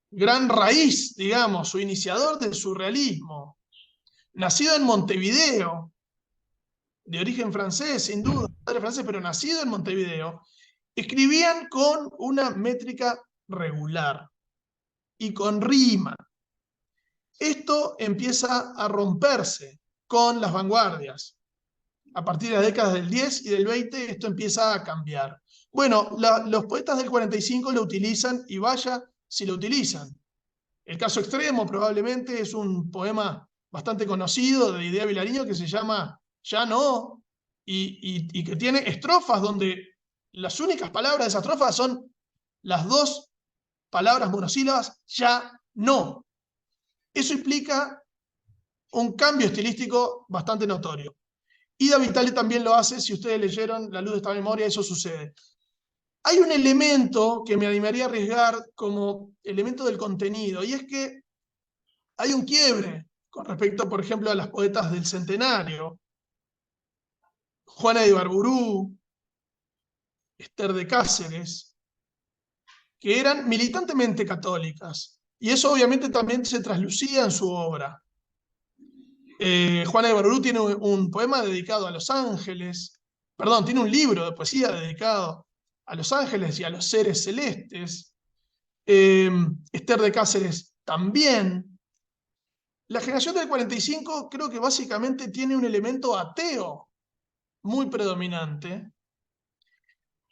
gran raíz, digamos, su iniciador del surrealismo, nacido en Montevideo, de origen francés, sin duda, padre francés, pero nacido en Montevideo, escribían con una métrica regular y con rima. Esto empieza a romperse con las vanguardias. A partir de las décadas del 10 y del 20 esto empieza a cambiar. Bueno, los poetas del 45 lo utilizan y vaya si lo utilizan. El caso extremo probablemente es un poema bastante conocido de Idea Vilariño que se llama Ya no, y que tiene estrofas donde las únicas palabras de esa estrofa son las 2 palabras monosílabas, ya no. Eso implica un cambio estilístico bastante notorio. Ida Vitale también lo hace, si ustedes leyeron La luz de esta memoria, eso sucede. Hay un elemento que me animaría a arriesgar como elemento del contenido, y es que hay un quiebre con respecto, por ejemplo, a las poetas del centenario. Juana de Ibarburu, Esther de Cáceres, que eran militantemente católicas, y eso obviamente también se traslucía en su obra. Juana de Ibarburu tiene un poema dedicado a los ángeles, perdón, tiene un libro de poesía dedicado a los ángeles y a los seres celestes. Esther de Cáceres también. La generación del 45 creo que básicamente tiene un elemento ateo muy predominante.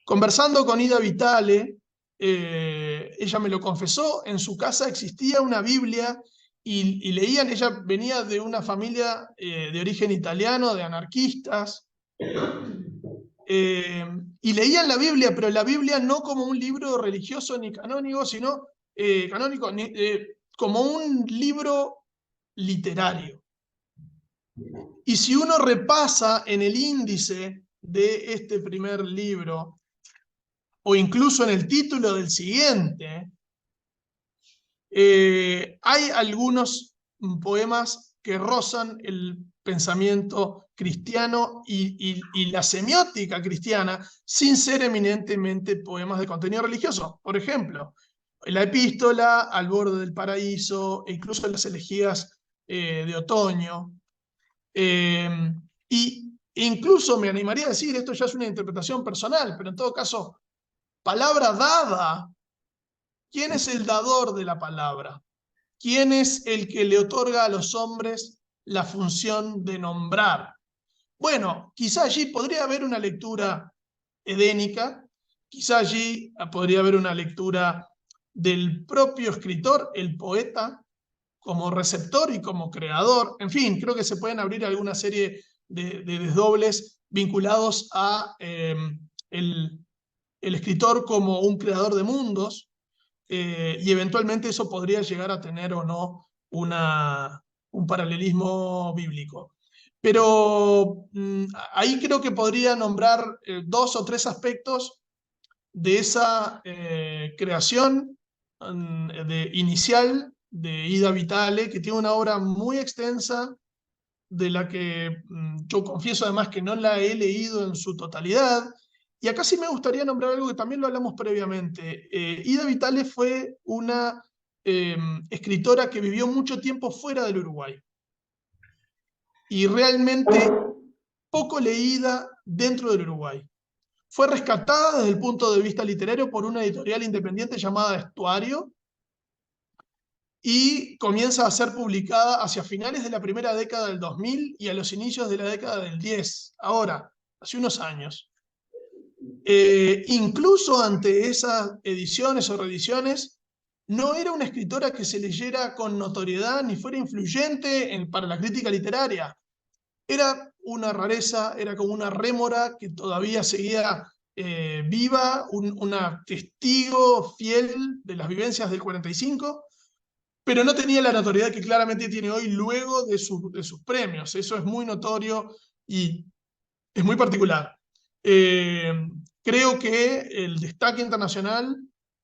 Conversando con Ida Vitale, ella me lo confesó, en su casa existía una Biblia y leían, ella venía de una familia de origen italiano, de anarquistas, y leían la Biblia, pero la Biblia no como un libro religioso ni canónico, sino canónico, como un libro literario. Y si uno repasa en el índice de este primer libro, o incluso en el título del siguiente, hay algunos poemas que rozan el pensamiento cristiano y la semiótica cristiana sin ser eminentemente poemas de contenido religioso. Por ejemplo, la epístola, Al borde del paraíso, e incluso las elegías de otoño. Y incluso me animaría a decir, esto ya es una interpretación personal, pero en todo caso, palabra dada. ¿Quién es el dador de la palabra? ¿Quién es el que le otorga a los hombres la función de nombrar? Bueno, quizá allí podría haber una lectura edénica, quizá allí podría haber una lectura del propio escritor, el poeta, como receptor y como creador. En fin, creo que se pueden abrir alguna serie de desdobles vinculados a el escritor como un creador de mundos, y eventualmente eso podría llegar a tener o no un paralelismo bíblico. Pero ahí creo que podría nombrar 2 o 3 aspectos de esa creación inicial de Ida Vitale, que tiene una obra muy extensa, de la que yo confieso además que no la he leído en su totalidad. Y acá sí me gustaría nombrar algo que también lo hablamos previamente. Ida Vitale fue una escritora que vivió mucho tiempo fuera del Uruguay y realmente poco leída dentro del Uruguay. Fue rescatada desde el punto de vista literario por una editorial independiente llamada Estuario, y comienza a ser publicada hacia finales de la primera década del 2000 y a los inicios de la década del 10, ahora, hace unos años. Incluso ante esas ediciones o reediciones, no era una escritora que se leyera con notoriedad ni fuera influyente para la crítica literaria. Era una rareza, era como una rémora que todavía seguía viva, una testigo fiel de las vivencias del 45, pero no tenía la notoriedad que claramente tiene hoy luego de sus premios. Eso es muy notorio y es muy particular. Creo que el destaque internacional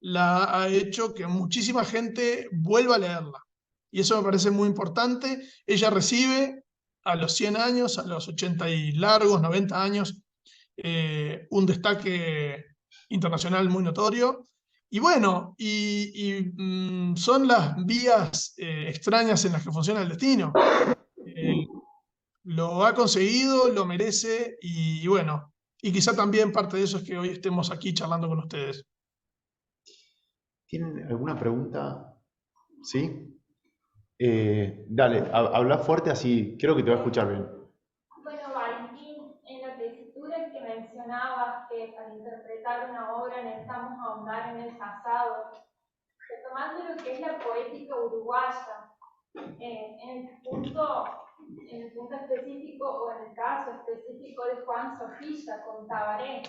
la ha hecho que muchísima gente vuelva a leerla. Y eso me parece muy importante. Ella recibe a los 100 años, a los 80 y largos, 90 años, un destaque internacional muy notorio. Y bueno, son las vías extrañas en las que funciona el destino. Lo ha conseguido, lo merece y bueno, y quizá también parte de eso es que hoy estemos aquí charlando con ustedes. ¿Tienen alguna pregunta? ¿Sí? Dale, habla fuerte así, creo que te va a escuchar bien. Bueno, Valentín, en la tesitura que mencionabas que para interpretar una obra necesitamos ahondar en el pasado, retomando lo que es la poética uruguaya, en el punto específico o en el caso específico de Juan Zorrilla con Tabaré,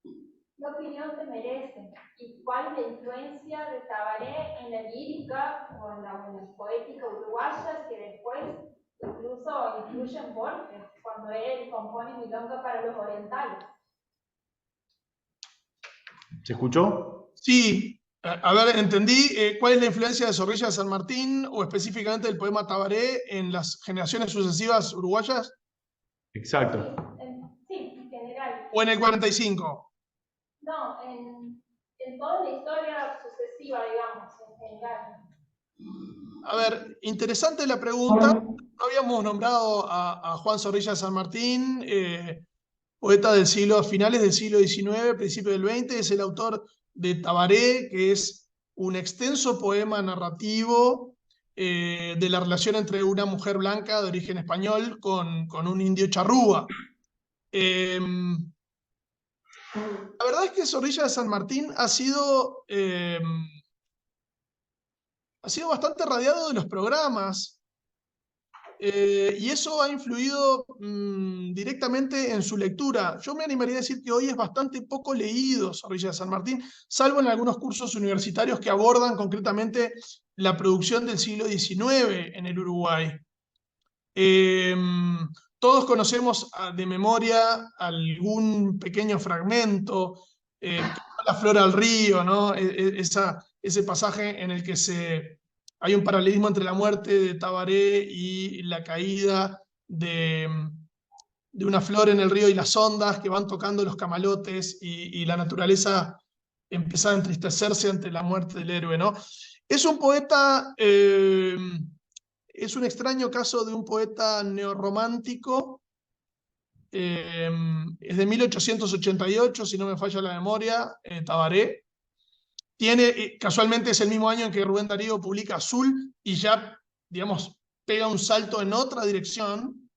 ¿qué opinión te merece? ¿Y cuál es la influencia de Tabaré en la lírica o en la poética uruguaya que después incluso influye en Borges cuando él compone Milonga para los orientales? ¿Se escuchó? Sí, a ver, entendí cuál es la influencia de Zorrilla de San Martín o específicamente del poema Tabaré en las generaciones sucesivas uruguayas. Exacto. Sí, en general. ¿O en el 45? No, en toda la historia sucesiva, digamos, en general. A ver, interesante la pregunta. No habíamos nombrado a Juan Zorrilla de San Martín, poeta del finales del siglo XIX, principio del XX, es el autor de Tabaré, que es un extenso poema narrativo de la relación entre una mujer blanca de origen español con un indio charrúa. La verdad es que Zorrilla de San Martín ha sido bastante radiado de los programas. y eso ha influido directamente en su lectura. Yo me animaría a decir que hoy es bastante poco leído Zorrilla de San Martín, salvo en algunos cursos universitarios que abordan concretamente la producción del siglo XIX en el Uruguay. Todos conocemos de memoria algún pequeño fragmento, La flor al río, ¿no? Ese pasaje en el que hay un paralelismo entre la muerte de Tabaré y la caída de una flor en el río y las ondas que van tocando los camalotes y la naturaleza empieza a entristecerse ante la muerte del héroe, ¿no? Es un poeta... es un extraño caso de un poeta neorromántico, es de 1888, si no me falla la memoria, Tabaré. Casualmente es el mismo año en que Rubén Darío publica Azul y ya, digamos, pega un salto en otra dirección.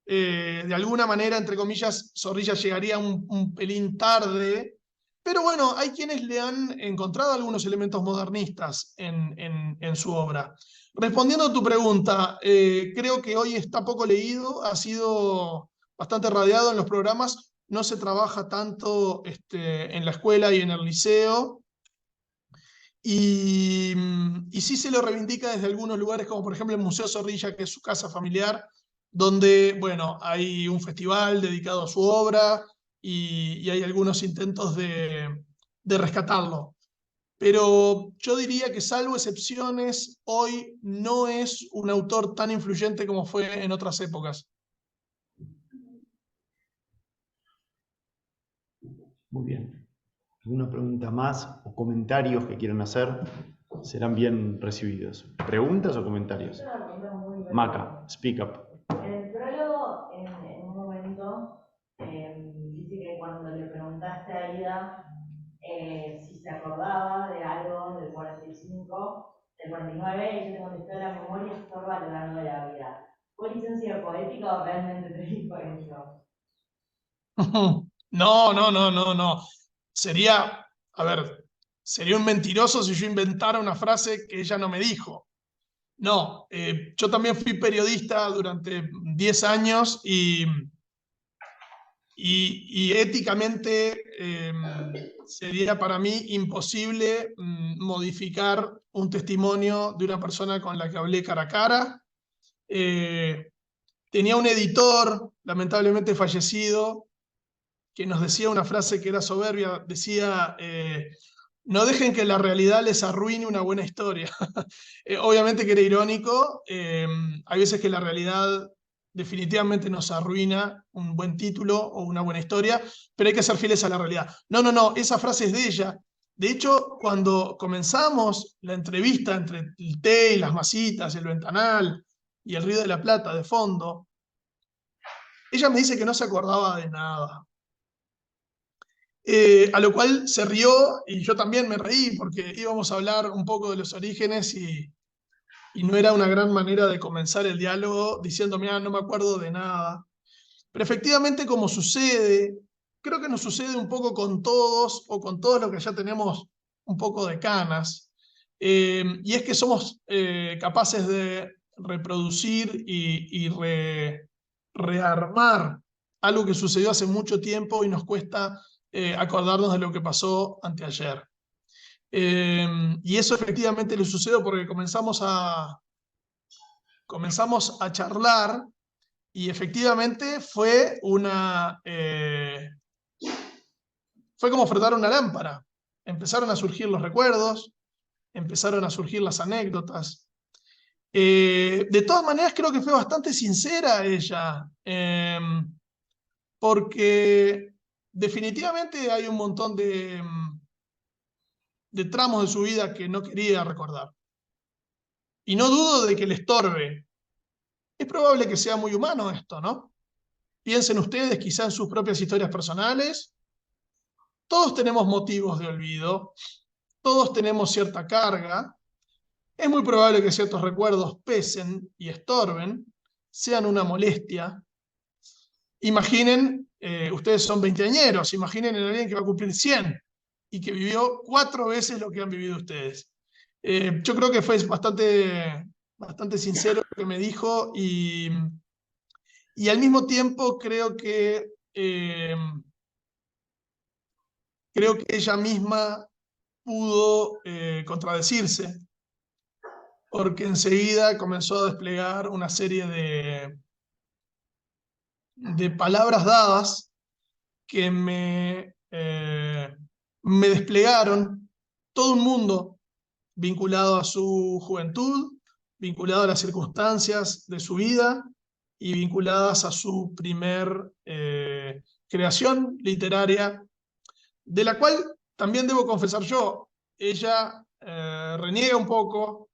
De alguna manera, entre comillas, Zorrilla llegaría un pelín tarde, pero bueno, hay quienes le han encontrado algunos elementos modernistas en su obra. Respondiendo a tu pregunta, creo que hoy está poco leído, ha sido bastante radiado en los programas, no se trabaja tanto en la escuela y en el liceo, y sí se lo reivindica desde algunos lugares, como por ejemplo el Museo Zorrilla, que es su casa familiar, donde, bueno, hay un festival dedicado a su obra y hay algunos intentos de rescatarlo. Pero yo diría que, salvo excepciones, hoy no es un autor tan influyente como fue en otras épocas. Muy bien. ¿Alguna pregunta más o comentarios que quieran hacer? Serán bien recibidos. ¿Preguntas o comentarios? Maca, speak up. En el prólogo, en un momento, dice que cuando le preguntaste a Ida si se acordaba de algo del 45, del 49, ella te contestó: la memoria estorba a lo largo de la vida. ¿Fue licencia poética o realmente te dijo eso? No. Sería, a ver, sería un mentiroso si yo inventara una frase que ella no me dijo. No, yo también fui periodista durante 10 años y éticamente sería para mí imposible modificar un testimonio de una persona con la que hablé cara a cara. Tenía un editor, lamentablemente fallecido, que nos decía una frase que era soberbia, decía: no dejen que la realidad les arruine una buena historia. Obviamente que era irónico, hay veces que la realidad definitivamente nos arruina un buen título o una buena historia, pero hay que ser fieles a la realidad. No, esa frase es de ella. De hecho, cuando comenzamos la entrevista entre el té y las masitas, el ventanal y el Río de la Plata de fondo, ella me dice que no se acordaba de nada. A lo cual se rió y yo también me reí, porque íbamos a hablar un poco de los orígenes y no era una gran manera de comenzar el diálogo diciéndome: no me acuerdo de nada. Pero efectivamente, como sucede, creo que nos sucede un poco con todos, o con todos los que ya tenemos un poco de canas, y es que somos capaces de reproducir y rearmar algo que sucedió hace mucho tiempo y nos cuesta acordarnos de lo que pasó anteayer. Y eso efectivamente le sucedió porque comenzamos a charlar y efectivamente fue como frotar una lámpara. Empezaron a surgir los recuerdos, empezaron a surgir las anécdotas. De todas maneras, creo que fue bastante sincera ella, porque definitivamente hay un montón de tramos de su vida que no quería recordar. Y no dudo de que le estorbe. Es probable que sea muy humano esto, ¿no? Piensen ustedes quizá en sus propias historias personales. Todos tenemos motivos de olvido, todos tenemos cierta carga. Es muy probable que ciertos recuerdos pesen y estorben, sean una molestia. Imaginen, ustedes son veinteañeros, imaginen en alguien que va a cumplir 100 y que vivió 4 veces lo que han vivido ustedes. Yo creo que fue bastante bastante sincero lo que me dijo y al mismo tiempo creo que ella misma pudo contradecirse, porque enseguida comenzó a desplegar una serie de palabras dadas que me desplegaron todo un mundo vinculado a su juventud, vinculado a las circunstancias de su vida y vinculadas a su primer creación literaria, de la cual también debo confesar yo, ella reniega un poco,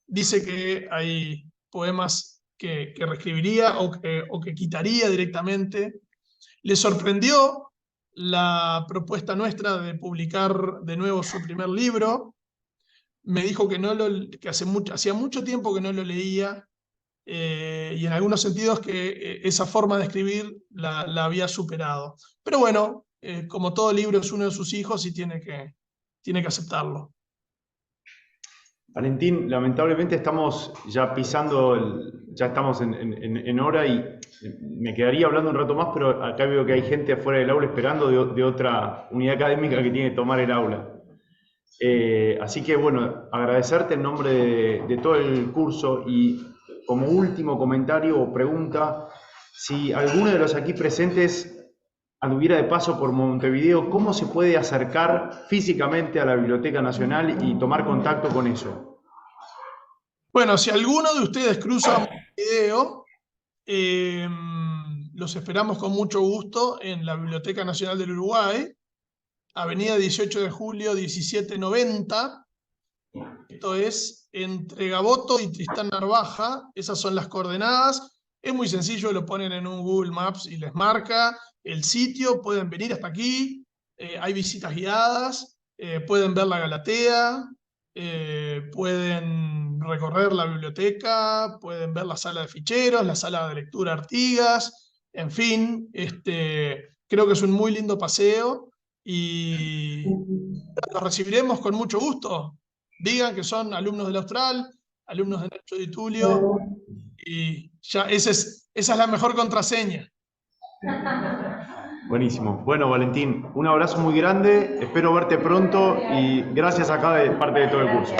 dice que hay poemas que reescribiría o que quitaría directamente. Le sorprendió la propuesta nuestra de publicar de nuevo su primer libro. Me dijo que hacía mucho tiempo que no lo leía y en algunos sentidos que esa forma de escribir la había superado. Pero bueno, como todo libro es uno de sus hijos y tiene que aceptarlo. Valentín, lamentablemente estamos ya pisando, ya estamos en hora y me quedaría hablando un rato más, pero acá veo que hay gente afuera del aula esperando de otra unidad académica que tiene que tomar el aula. Así que bueno, agradecerte en nombre de todo el curso y como último comentario o pregunta, si alguno de los aquí presentes anduviera de paso por Montevideo, ¿cómo se puede acercar físicamente a la Biblioteca Nacional y tomar contacto con eso? Bueno, si alguno de ustedes cruza Montevideo, los esperamos con mucho gusto en la Biblioteca Nacional del Uruguay, Avenida 18 de Julio 1790. Esto es entre Gaboto y Tristán Narvaja. Esas son las coordenadas. Es muy sencillo, lo ponen en un Google Maps y les marca el sitio. Pueden venir hasta aquí. Hay visitas guiadas. Pueden ver la Galatea. Pueden recorrer la biblioteca. Pueden ver la sala de ficheros, la sala de lectura Artigas. En fin, creo que es un muy lindo paseo y los recibiremos con mucho gusto. Digan que son alumnos del Austral, alumnos de Nacho Di Tulio, y ya esa es la mejor contraseña. Buenísimo. Bueno, Valentín, un abrazo muy grande, espero verte pronto y gracias acá de parte de todo el curso.